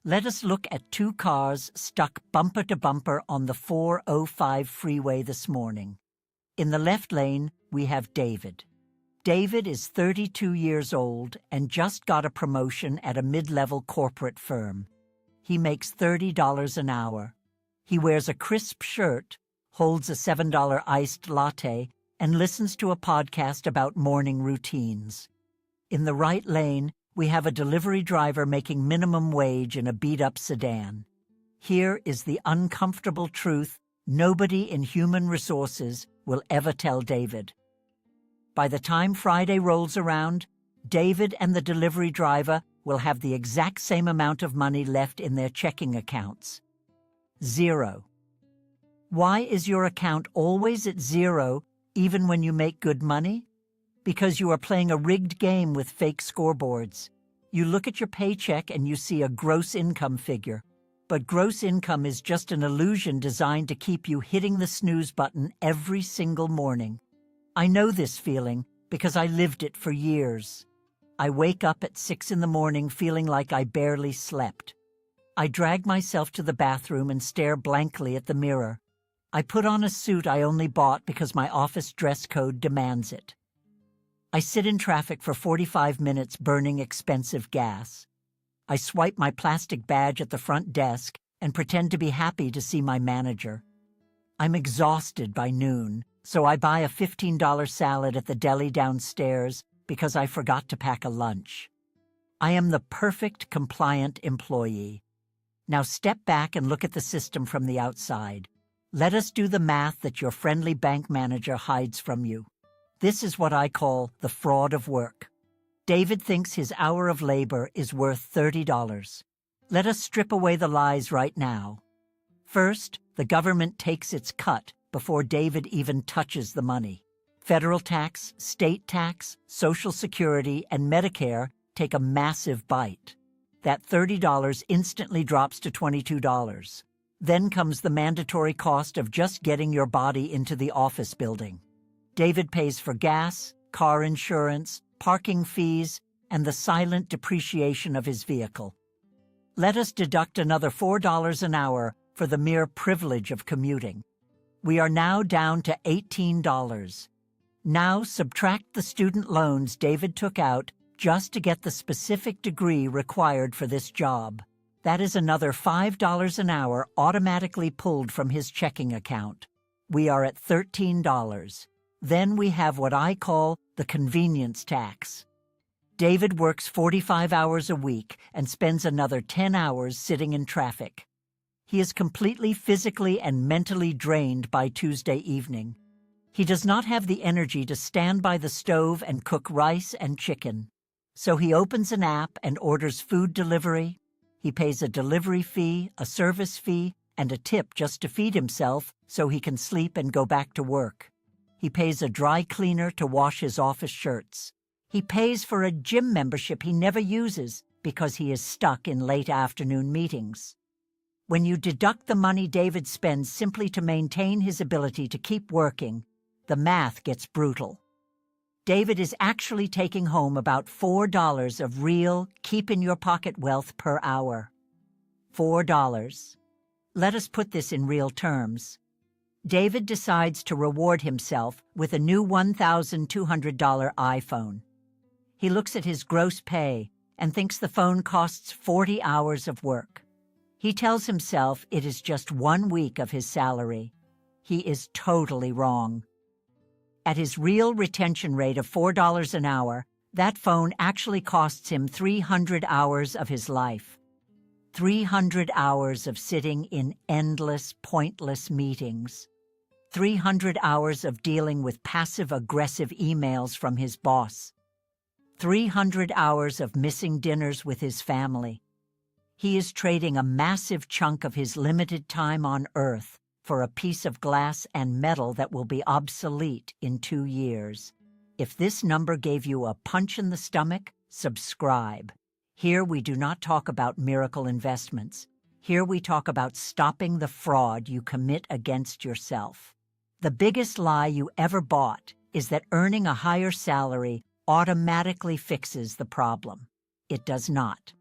Let us look at two cars stuck bumper to bumper on the 405 freeway this morning. In the left lane, we have David. David is 32 years old and just got a promotion at a mid-level corporate firm. He makes $30 an hour. He wears a crisp shirt, holds a $7 iced latte, and listens to a podcast about morning routines. In the right lane, we have a delivery driver making minimum wage in a beat-up sedan. Here is the uncomfortable truth nobody in human resources will ever tell David. By the time Friday rolls around, David and the delivery driver will have the exact same amount of money left in their checking accounts. 0. Why is your account always at 0 even when you make good money? Because you are playing a rigged game with fake scoreboards. You look at your paycheck and you see a gross income figure. But gross income is just an illusion designed to keep you hitting the snooze button every single morning. I know this feeling because I lived it for years. I wake up at 6 in the morning feeling like I barely slept. I drag myself to the bathroom and stare blankly at the mirror. I put on a suit I only bought because my office dress code demands it. I sit in traffic for 45 minutes burning expensive gas. I swipe my plastic badge at the front desk and pretend to be happy to see my manager. I'm exhausted by noon, so I buy a $15 salad at the deli downstairs because I forgot to pack a lunch. I am the perfect compliant employee. Now step back and look at the system from the outside. Let us do the math that your friendly bank manager hides from you. This is what I call the fraud of work. David thinks his hour of labor is worth $30. Let us strip away the lies right now. First, the government takes its cut before David even touches the money. Federal tax, state tax, Social Security, and Medicare take a massive bite. That $30 instantly drops to $22. Then comes the mandatory cost of just getting your body into the office building. David pays for gas, car insurance, parking fees, and the silent depreciation of his vehicle. Let us deduct another $4 an hour for the mere privilege of commuting. We are now down to $18. Now subtract the student loans David took out just to get the specific degree required for this job. That is another $5 an hour automatically pulled from his checking account. We are at $13. Then we have what I call the convenience tax. David works 45 hours a week and spends another 10 hours sitting in traffic. He is completely physically and mentally drained by Tuesday evening. He does not have the energy to stand by the stove and cook rice and chicken. So he opens an app and orders food delivery. He pays a delivery fee, a service fee, and a tip just to feed himself so he can sleep and go back to work. He pays a dry cleaner to wash his office shirts. He pays for a gym membership he never uses because he is stuck in late afternoon meetings. When you deduct the money David spends simply to maintain his ability to keep working, the math gets brutal. David is actually taking home about $4 of real, keep-in-your-pocket wealth per hour. $4. Let us put this in real terms. David decides to reward himself with a new $1,200 iPhone. He looks at his gross pay and thinks the phone costs 40 hours of work. He tells himself it is just 1 week of his salary. He is totally wrong. At his real retention rate of $4 an hour, that phone actually costs him 300 hours of his life. 300 hours of sitting in endless, pointless meetings. 300 hours of dealing with passive-aggressive emails from his boss. 300 hours of missing dinners with his family. He is trading a massive chunk of his limited time on Earth for a piece of glass and metal that will be obsolete in 2 years. If this number gave you a punch in the stomach, subscribe. Here we do not talk about miracle investments. Here we talk about stopping the fraud you commit against yourself. The biggest lie you ever bought is that earning a higher salary automatically fixes the problem. It does not.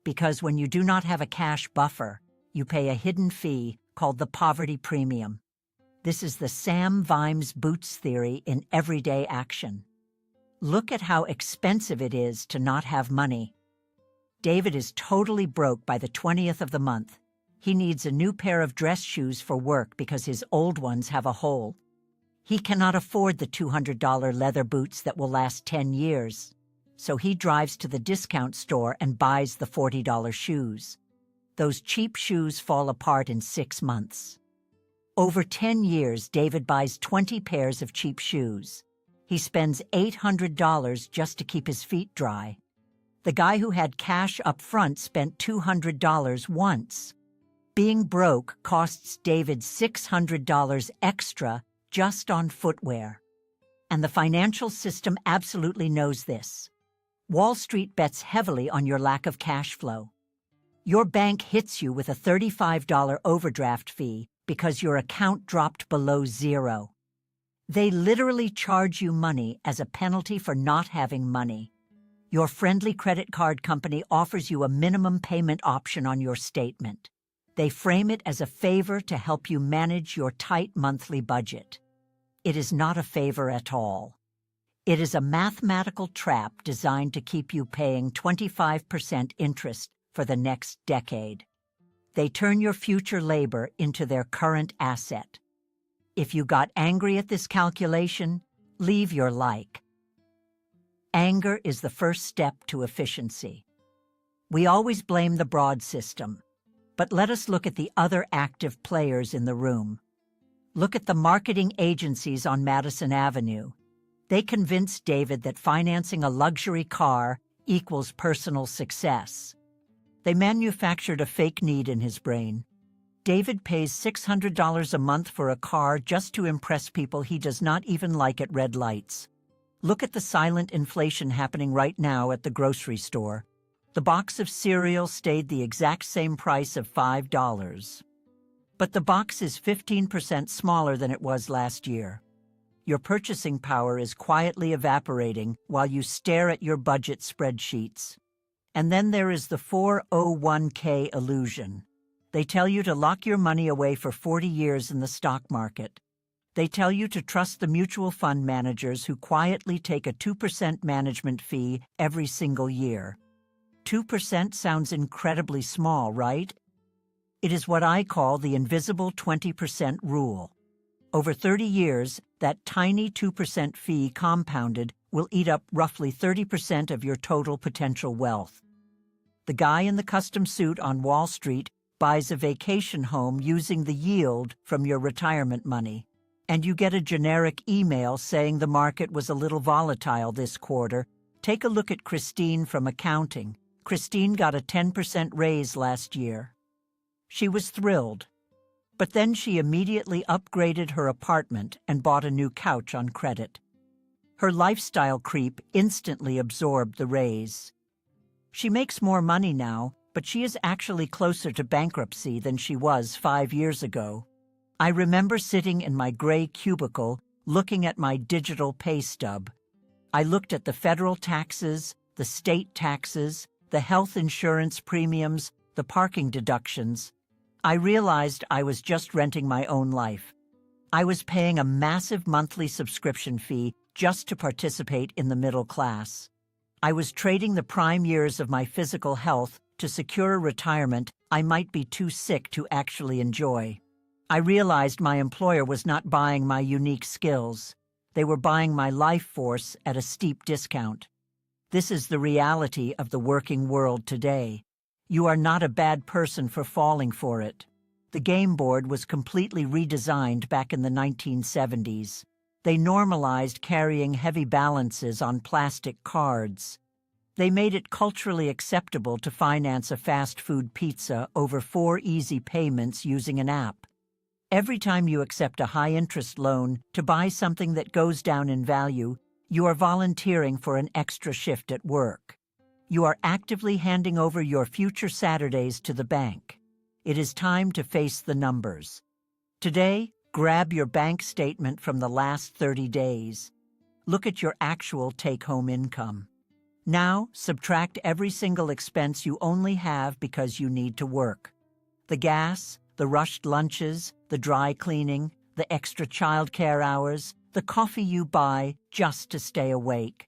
because when you do not have a cash buffer, you pay a hidden fee called the poverty premium. This is the Sam Vimes Boots theory in everyday action. Look at how expensive it is to not have money. David is totally broke by the 20th of the month. He needs a new pair of dress shoes for work because his old ones have a hole. He cannot afford the $200 leather boots that will last 10 years. So he drives to the discount store and buys the $40 shoes. Those cheap shoes fall apart in 6 months. Over 10 years, David buys 20 pairs of cheap shoes. He spends $800 just to keep his feet dry. The guy who had cash up front spent $200 once. Being broke costs David $600 extra just on footwear. And the financial system absolutely knows this. Wall Street bets heavily on your lack of cash flow. Your bank hits you with a $35 overdraft fee because your account dropped below zero. They literally charge you money as a penalty for not having money. Your friendly credit card company offers you a minimum payment option on your statement. They frame it as a favor to help you manage your tight monthly budget. It is not a favor at all. It is a mathematical trap designed to keep you paying 25% interest for the next decade. They turn your future labor into their current asset. If you got angry at this calculation, leave your like. Anger is the first step to efficiency. We always blame the broad system, but let us look at the other active players in the room. Look at the marketing agencies on Madison Avenue. They convinced David that financing a luxury car equals personal success. They manufactured a fake need in his brain. David pays $600 a month for a car just to impress people he does not even like at red lights. Look at the silent inflation happening right now at the grocery store. The box of cereal stayed the exact same price of $5. But the box is 15% smaller than it was last year. Your purchasing power is quietly evaporating while you stare at your budget spreadsheets. And then there is the 401k illusion. They tell you to lock your money away for 40 years in the stock market. They tell you to trust the mutual fund managers who quietly take a 2% management fee every single year. 2% sounds incredibly small, right? It is what I call the invisible 20% rule. Over 30 years, that tiny 2% fee compounded will eat up roughly 30% of your total potential wealth. The guy in the custom suit on Wall Street buys a vacation home using the yield from your retirement money, and you get a generic email saying the market was a little volatile this quarter. Take a look at Christine from accounting. Christine got a 10% raise last year. She was thrilled. But then she immediately upgraded her apartment and bought a new couch on credit. Her lifestyle creep instantly absorbed the raise. She makes more money now, but she is actually closer to bankruptcy than she was 5 years ago. I remember sitting in my gray cubicle looking at my digital pay stub. I looked at the federal taxes, the state taxes, the health insurance premiums, the parking deductions. I realized I was just renting my own life. I was paying a massive monthly subscription fee just to participate in the middle class. I was trading the prime years of my physical health to secure a retirement I might be too sick to actually enjoy. I realized my employer was not buying my unique skills. They were buying my life force at a steep discount. This is the reality of the working world today. You are not a bad person for falling for it. The game board was completely redesigned back in the 1970s. They normalized carrying heavy balances on plastic cards. They made it culturally acceptable to finance a fast food pizza over 4 easy payments using an app. Every time you accept a high-interest loan to buy something that goes down in value, you are volunteering for an extra shift at work. You are actively handing over your future Saturdays to the bank. It is time to face the numbers. Today, grab your bank statement from the last 30 days. Look at your actual take-home income. Now, subtract every single expense you only have because you need to work. The gas, the rushed lunches, the dry cleaning, the extra childcare hours, the coffee you buy just to stay awake.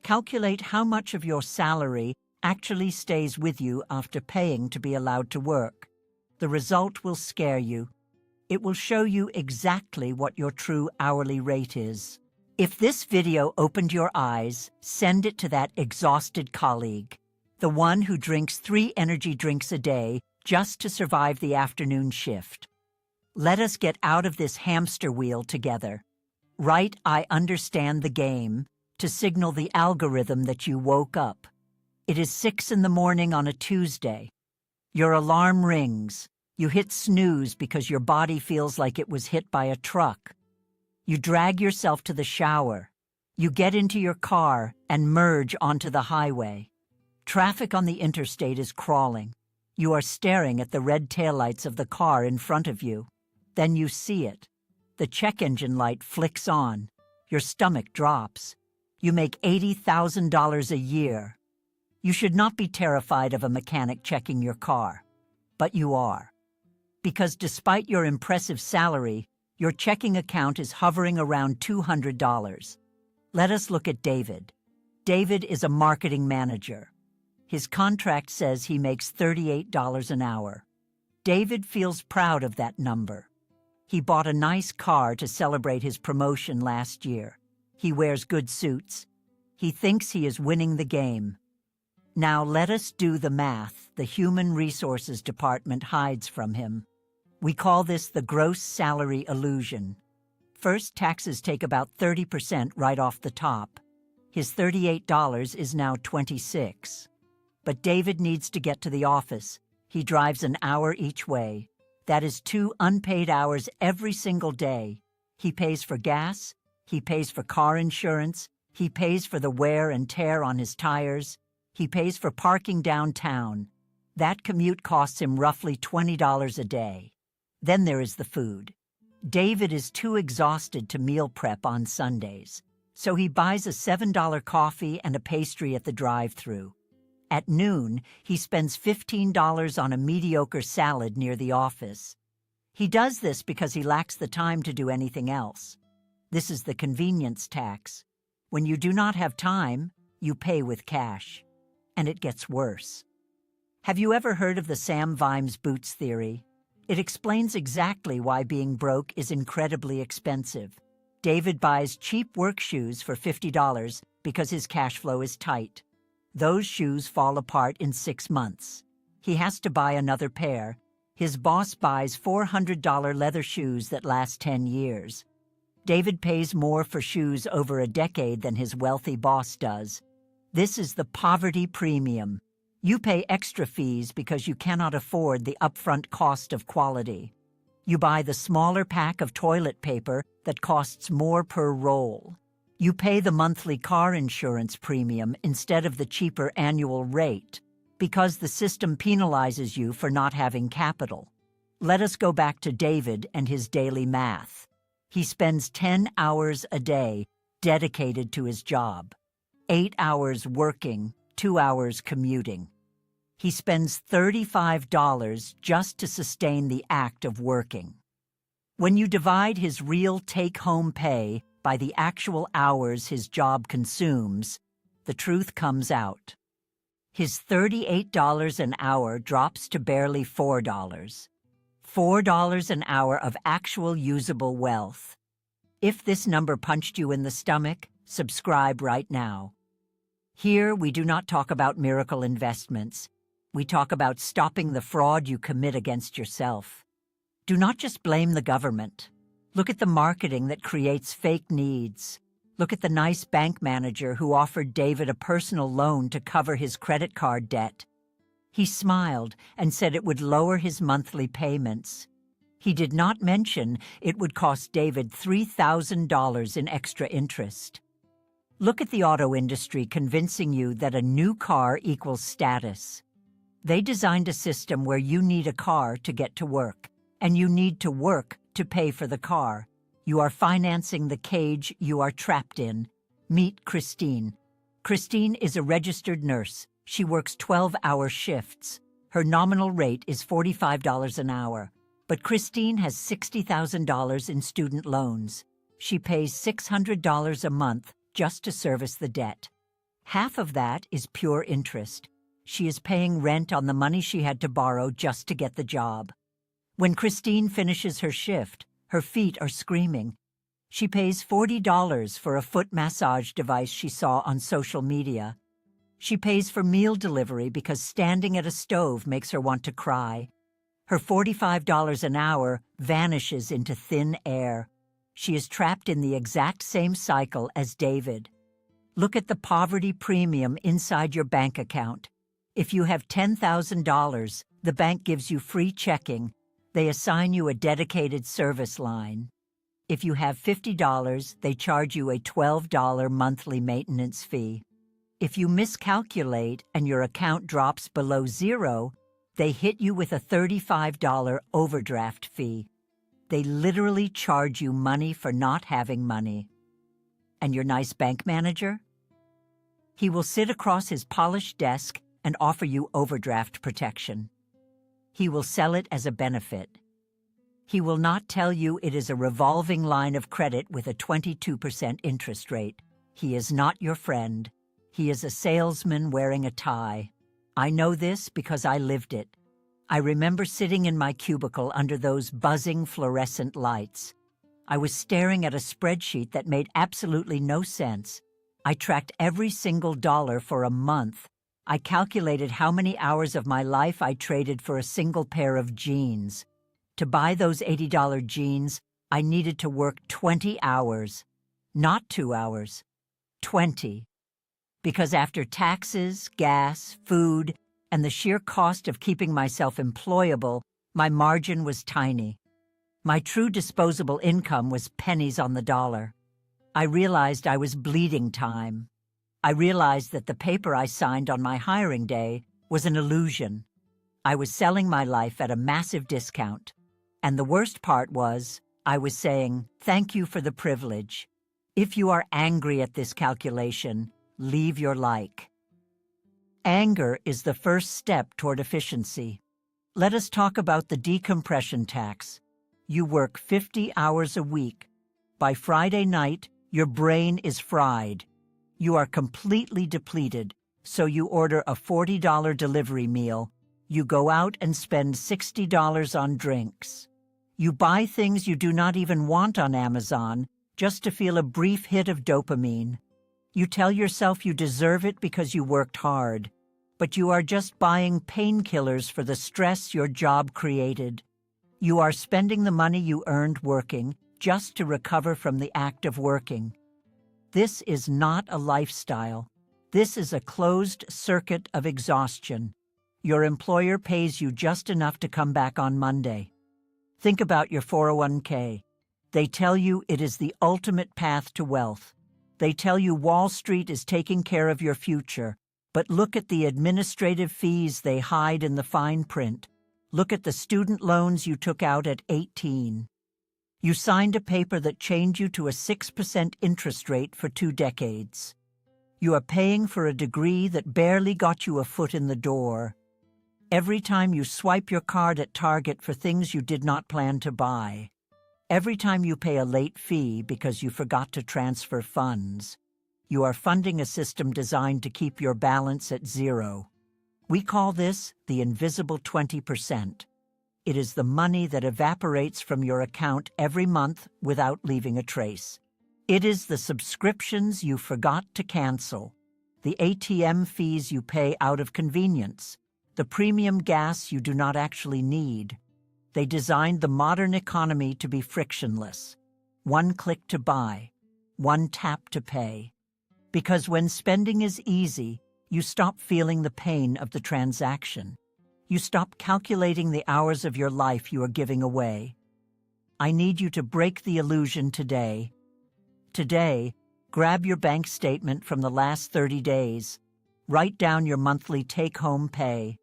Calculate how much of your salary actually stays with you after paying to be allowed to work. The result will scare you. It will show you exactly what your true hourly rate is. If this video opened your eyes, send it to that exhausted colleague, the one who drinks 3 energy drinks a day just to survive the afternoon shift. Let us get out of this hamster wheel together. Write "I understand the game" to signal the algorithm that you woke up. It is 6 in the morning on a Tuesday. Your alarm rings. You hit snooze because your body feels like it was hit by a truck. You drag yourself to the shower. You get into your car and merge onto the highway. Traffic on the interstate is crawling. You are staring at the red taillights of the car in front of you. Then you see it. The check engine light flicks on. Your stomach drops. You make $80,000 a year. You should not be terrified of a mechanic checking your car, but you are. Because despite your impressive salary, your checking account is hovering around $200. Let us look at David. David is a marketing manager. His contract says he makes $38 an hour. David feels proud of that number. He bought a nice car to celebrate his promotion last year. He wears good suits. He thinks he is winning the game. Now let us do the math the Human Resources Department hides from him. We call this the gross salary illusion. First, taxes take about 30% right off the top. His $38 is now $26. But David needs to get to the office. He drives an hour each way. That is 2 unpaid hours every single day. He pays for gas. He pays for car insurance. He pays for the wear and tear on his tires. He pays for parking downtown. That commute costs him roughly $20 a day. Then there is the food. David is too exhausted to meal prep on Sundays, so he buys a $7 coffee and a pastry at the drive-thru. At noon, he spends $15 on a mediocre salad near the office. He does this because he lacks the time to do anything else. This is the convenience tax. When you do not have time, you pay with cash. And it gets worse. Have you ever heard of the Sam Vimes boots theory? It explains exactly why being broke is incredibly expensive. David buys cheap work shoes for $50 because his cash flow is tight. Those shoes fall apart in 6 months. He has to buy another pair. His boss buys $400 leather shoes that last 10 years. David pays more for shoes over a decade than his wealthy boss does. This is the poverty premium. You pay extra fees because you cannot afford the upfront cost of quality. You buy the smaller pack of toilet paper that costs more per roll. You pay the monthly car insurance premium instead of the cheaper annual rate because the system penalizes you for not having capital. Let us go back to David and his daily math. He spends 10 hours a day dedicated to his job. 8 hours working, 2 hours commuting. He spends $35 just to sustain the act of working. When you divide his real take-home pay by the actual hours his job consumes, the truth comes out. His $38 an hour drops to barely $4. $4 an hour of actual usable wealth. If this number punched you in the stomach, subscribe right now. Here, we do not talk about miracle investments. We talk about stopping the fraud you commit against yourself. Do not just blame the government. Look at the marketing that creates fake needs. Look at the nice bank manager who offered David a personal loan to cover his credit card debt. He smiled and said it would lower his monthly payments. He did not mention it would cost David $3,000 in extra interest. Look at the auto industry convincing you that a new car equals status. They designed a system where you need a car to get to work, and you need to work to pay for the car. You are financing the cage you are trapped in. Meet Christine. Christine is a registered nurse. She works 12-hour shifts. Her nominal rate is $45 an hour. But Christine has $60,000 in student loans. She pays $600 a month just to service the debt. Half of that is pure interest. She is paying rent on the money she had to borrow just to get the job. When Christine finishes her shift, her feet are screaming. She pays $40 for a foot massage device she saw on social media. She pays for meal delivery because standing at a stove makes her want to cry. Her $45 an hour vanishes into thin air. She is trapped in the exact same cycle as David. Look at the poverty premium inside your bank account. If you have $10,000, the bank gives you free checking. They assign you a dedicated service line. If you have $50, they charge you a $12 monthly maintenance fee. If you miscalculate and your account drops below zero, they hit you with a $35 overdraft fee. They literally charge you money for not having money. And your nice bank manager? He will sit across his polished desk and offer you overdraft protection. He will sell it as a benefit. He will not tell you it is a revolving line of credit with a 22% interest rate. He is not your friend. He is a salesman wearing a tie. I know this because I lived it. I remember sitting in my cubicle under those buzzing fluorescent lights. I was staring at a spreadsheet that made absolutely no sense. I tracked every single dollar for a month. I calculated how many hours of my life I traded for a single pair of jeans. To buy those $80 jeans, I needed to work 20 hours. Not 2 hours. 20. Because after taxes, gas, food, and the sheer cost of keeping myself employable, my margin was tiny. My true disposable income was pennies on the dollar. I realized I was bleeding time. I realized that the paper I signed on my hiring day was an illusion. I was selling my life at a massive discount. And the worst part was, I was saying, thank you for the privilege. If you are angry at this calculation, leave your like. Anger is the first step toward efficiency. Let us talk about the decompression tax. You work 50 hours a week. By Friday night, your brain is fried. You are completely depleted, so you order a $40 delivery meal. You go out and spend $60 on drinks. You buy things you do not even want on Amazon just to feel a brief hit of dopamine. You tell yourself you deserve it because you worked hard, but you are just buying painkillers for the stress your job created. You are spending the money you earned working just to recover from the act of working. This is not a lifestyle. This is a closed circuit of exhaustion. Your employer pays you just enough to come back on Monday. Think about your 401k. They tell you it is the ultimate path to wealth. They tell you Wall Street is taking care of your future, but look at the administrative fees they hide in the fine print. Look at the student loans you took out at 18. You signed a paper that chained you to a 6% interest rate for 2 decades. You are paying for a degree that barely got you a foot in the door. Every time you swipe your card at Target for things you did not plan to buy. Every time you pay a late fee because you forgot to transfer funds. You are funding a system designed to keep your balance at zero. We call this the invisible 20%. It is the money that evaporates from your account every month without leaving a trace. It is the subscriptions you forgot to cancel, the ATM fees you pay out of convenience, the premium gas you do not actually need. They designed the modern economy to be frictionless. One click to buy, one tap to pay. Because when spending is easy, you stop feeling the pain of the transaction. You stop calculating the hours of your life you are giving away. I need you to break the illusion today. Today, grab your bank statement from the last 30 days. Write down your monthly take-home pay.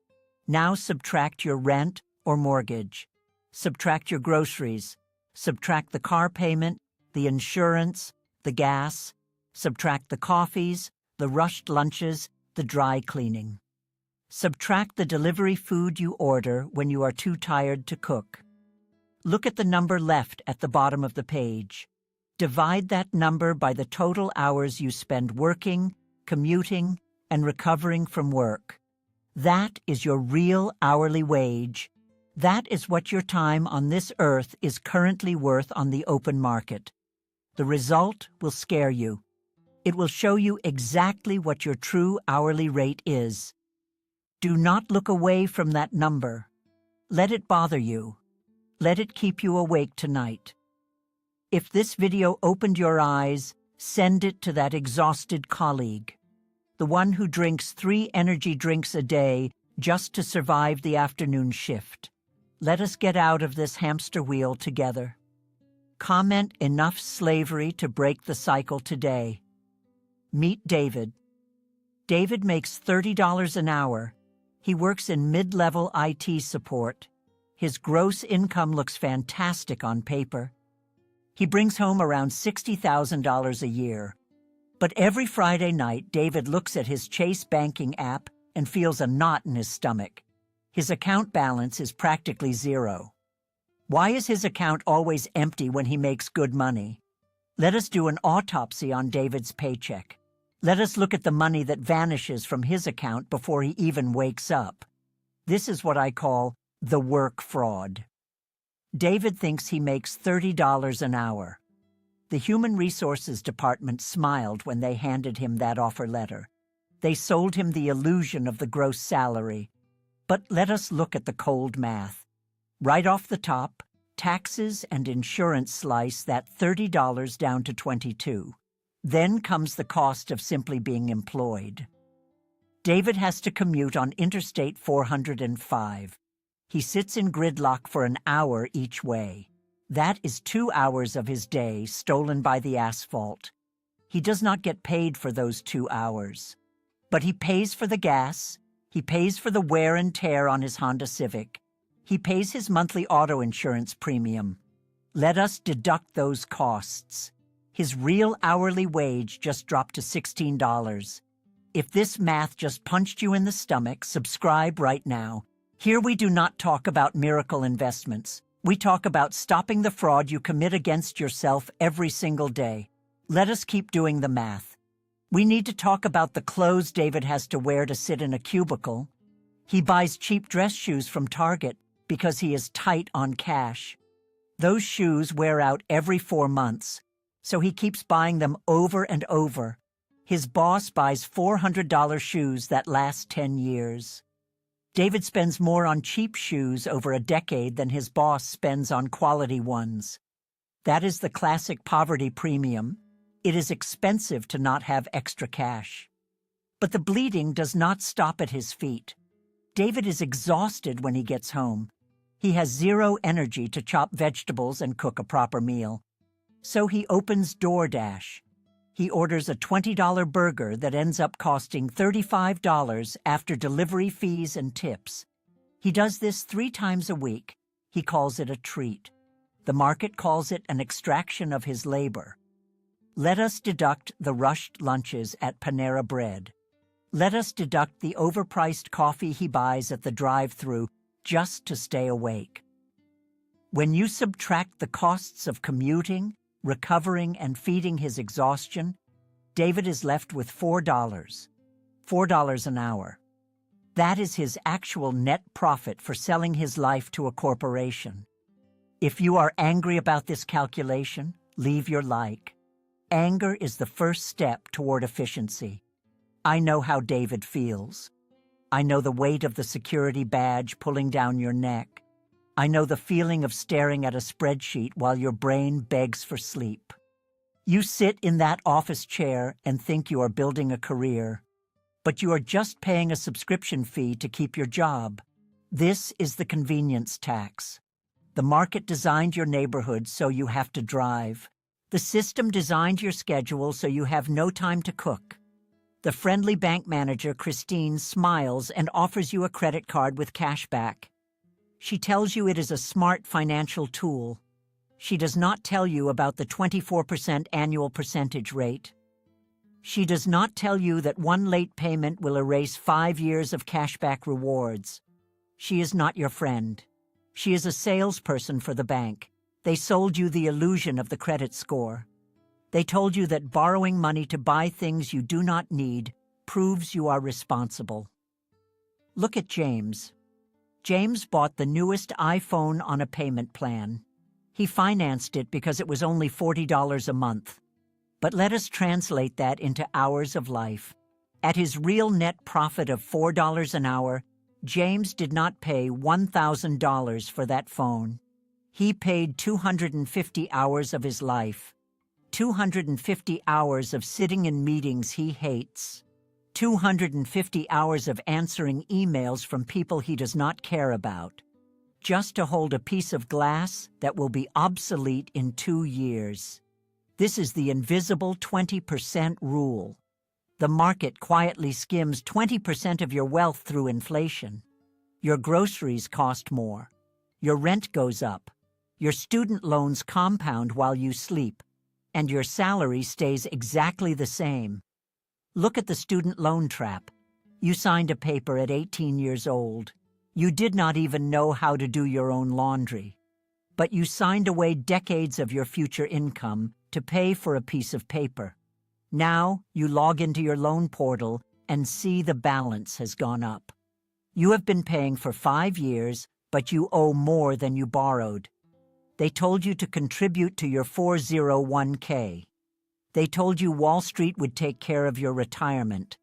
Now subtract your rent or mortgage. Subtract your groceries. Subtract the car payment, the insurance, the gas. Subtract the coffees, the rushed lunches, the dry cleaning. Subtract the delivery food you order when you are too tired to cook. Look at the number left at the bottom of the page. Divide that number by the total hours you spend working, commuting, and recovering from work. That is your real hourly wage. That is what your time on this earth is currently worth on the open market. The result will scare you. It will show you exactly what your true hourly rate is. Do not look away from that number. Let it bother you. Let it keep you awake tonight. If this video opened your eyes, send it to that exhausted colleague, the one who drinks 3 energy drinks a day just to survive the afternoon shift. Let us get out of this hamster wheel together. Comment enough slavery to break the cycle today. Meet David. David makes $30 an hour. He works in mid-level IT support. His gross income looks fantastic on paper. He brings home around $60,000 a year. But every Friday night, David looks at his Chase banking app and feels a knot in his stomach. His account balance is practically zero. Why is his account always empty when he makes good money? Let us do an autopsy on David's paycheck. Let us look at the money that vanishes from his account before he even wakes up. This is what I call the work fraud. David thinks he makes $30 an hour. The Human Resources Department smiled when they handed him that offer letter. They sold him the illusion of the gross salary. But let us look at the cold math. Right off the top, taxes and insurance slice that $30 down to $22. Then comes the cost of simply being employed. David has to commute on Interstate 405. He sits in gridlock for an hour each way. That is 2 hours of his day stolen by the asphalt. He does not get paid for those 2 hours. But he pays for the gas, he pays for the wear and tear on his Honda Civic, he pays his monthly auto insurance premium. Let us deduct those costs. His real hourly wage just dropped to $16. If this math just punched you in the stomach, subscribe right now. Here we do not talk about miracle investments. We talk about stopping the fraud you commit against yourself every single day. Let us keep doing the math. We need to talk about the clothes David has to wear to sit in a cubicle. He buys cheap dress shoes from Target because he is tight on cash. Those shoes wear out every 4 months, so he keeps buying them over and over. His boss buys $400 shoes that last 10 years. David spends more on cheap shoes over a decade than his boss spends on quality ones. That is the classic poverty premium. It is expensive to not have extra cash. But the bleeding does not stop at his feet. David is exhausted when he gets home. He has zero energy to chop vegetables and cook a proper meal. So he opens DoorDash. He orders a $20 burger that ends up costing $35 after delivery fees and tips. He does this 3 times a week. He calls it a treat. The market calls it an extraction of his labor. Let us deduct the rushed lunches at Panera Bread. Let us deduct the overpriced coffee he buys at the drive-thru just to stay awake. When you subtract the costs of commuting, recovering, and feeding his exhaustion, David is left with $4 an hour. That is his actual net profit for selling his life to a corporation. If you are angry about this calculation, leave your like. Anger is the first step toward efficiency. I know how David feels. I know the weight of the security badge pulling down your neck. I know the feeling of staring at a spreadsheet while your brain begs for sleep. You sit in that office chair and think you are building a career, but you are just paying a subscription fee to keep your job. This is the convenience tax. The market designed your neighborhood so you have to drive. The system designed your schedule so you have no time to cook. The friendly bank manager, Christine, smiles and offers you a credit card with cash back. She tells you it is a smart financial tool. She does not tell you about the 24% annual percentage rate. She does not tell you that one late payment will erase 5 years of cashback rewards. She is not your friend. She is a salesperson for the bank. They sold you the illusion of the credit score. They told you that borrowing money to buy things you do not need proves you are responsible. Look at James. James bought the newest iPhone on a payment plan. He financed it because it was only $40 a month. But let us translate that into hours of life. At his real net profit of $4 an hour, James did not pay $1,000 for that phone. He paid 250 hours of his life. 250 hours of sitting in meetings he hates. 250 hours of answering emails from people he does not care about, just to hold a piece of glass that will be obsolete in 2 years. This is the invisible 20% rule. The market quietly skims 20% of your wealth through inflation. Your groceries cost more. Your rent goes up. Your student loans compound while you sleep. And your salary stays exactly the same. Look at the student loan trap. You signed a paper at 18 years old. You did not even know how to do your own laundry. But you signed away decades of your future income to pay for a piece of paper. Now you log into your loan portal and see the balance has gone up. You have been paying for 5 years, but you owe more than you borrowed. They told you to contribute to your 401k. They told you Wall Street would take care of your retirement,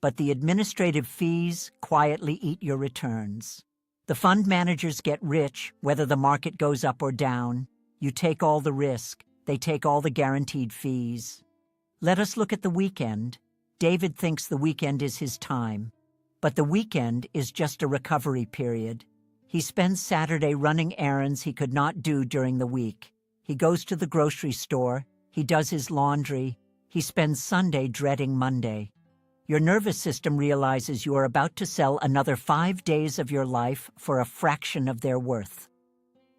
but the administrative fees quietly eat your returns. The fund managers get rich whether the market goes up or down. You take all the risk. They take all the guaranteed fees. Let us look at the weekend. David thinks the weekend is his time, but the weekend is just a recovery period. He spends Saturday running errands he could not do during the week. He goes to the grocery store. He does his laundry. He spends Sunday dreading Monday. Your nervous system realizes you are about to sell another 5 days of your life for a fraction of their worth.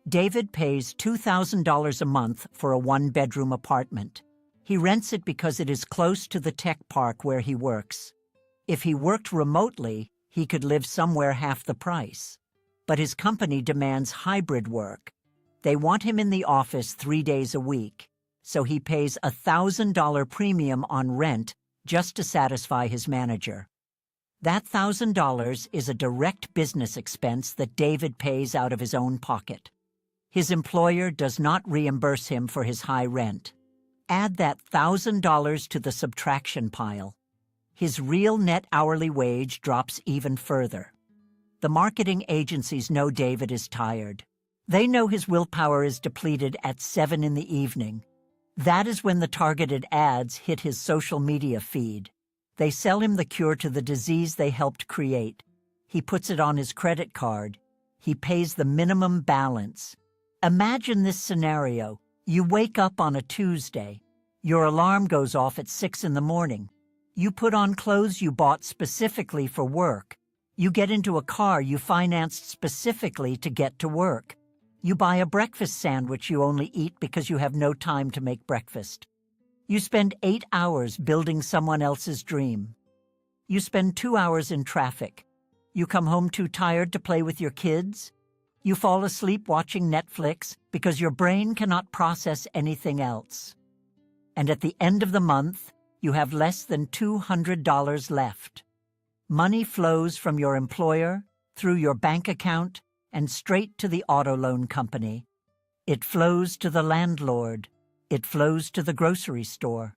David pays $2,000 a month for a one-bedroom apartment. He rents it because it is close to the tech park where he works. If he worked remotely, he could live somewhere half the price. But his company demands hybrid work. They want him in the office 3 days a week, so he pays a $1,000 premium on rent just to satisfy his manager. That $1,000 is a direct business expense that David pays out of his own pocket. His employer does not reimburse him for his high rent. Add that $1,000 to the subtraction pile. His real net hourly wage drops even further. The marketing agencies know David is tired. They know his willpower is depleted at 7 in the evening. That is when the targeted ads hit his social media feed. They sell him the cure to the disease they helped create. He puts it on his credit card. He pays the minimum balance. Imagine this scenario. You wake up on a Tuesday. Your alarm goes off at 6 in the morning. You put on clothes you bought specifically for work. You get into a car you financed specifically to get to work. You buy a breakfast sandwich you only eat because you have no time to make breakfast. You spend 8 hours building someone else's dream. You spend 2 hours in traffic. You come home too tired to play with your kids. You fall asleep watching Netflix because your brain cannot process anything else. And at the end of the month, you have less than $200 left. Money flows from your employer, through your bank account, and straight to the auto loan company. It flows to the landlord. It flows to the grocery store.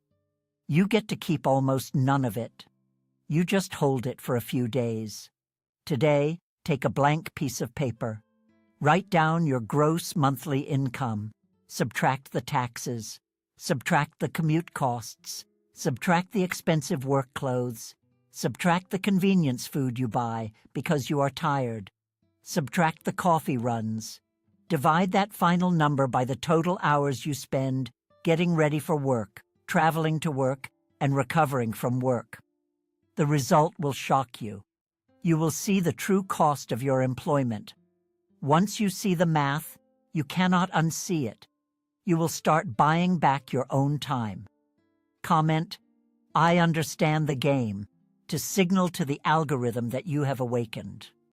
You get to keep almost none of it. You just hold it for a few days. Today, take a blank piece of paper. Write down your gross monthly income. Subtract the taxes. Subtract the commute costs. Subtract the expensive work clothes. Subtract the convenience food you buy because you are tired. Subtract the coffee runs. Divide that final number by the total hours you spend getting ready for work, traveling to work, and recovering from work. The result will shock you. You will see the true cost of your employment. Once you see the math, you cannot unsee it. You will start buying back your own time. Comment, I understand the game, to signal to the algorithm that you have awakened.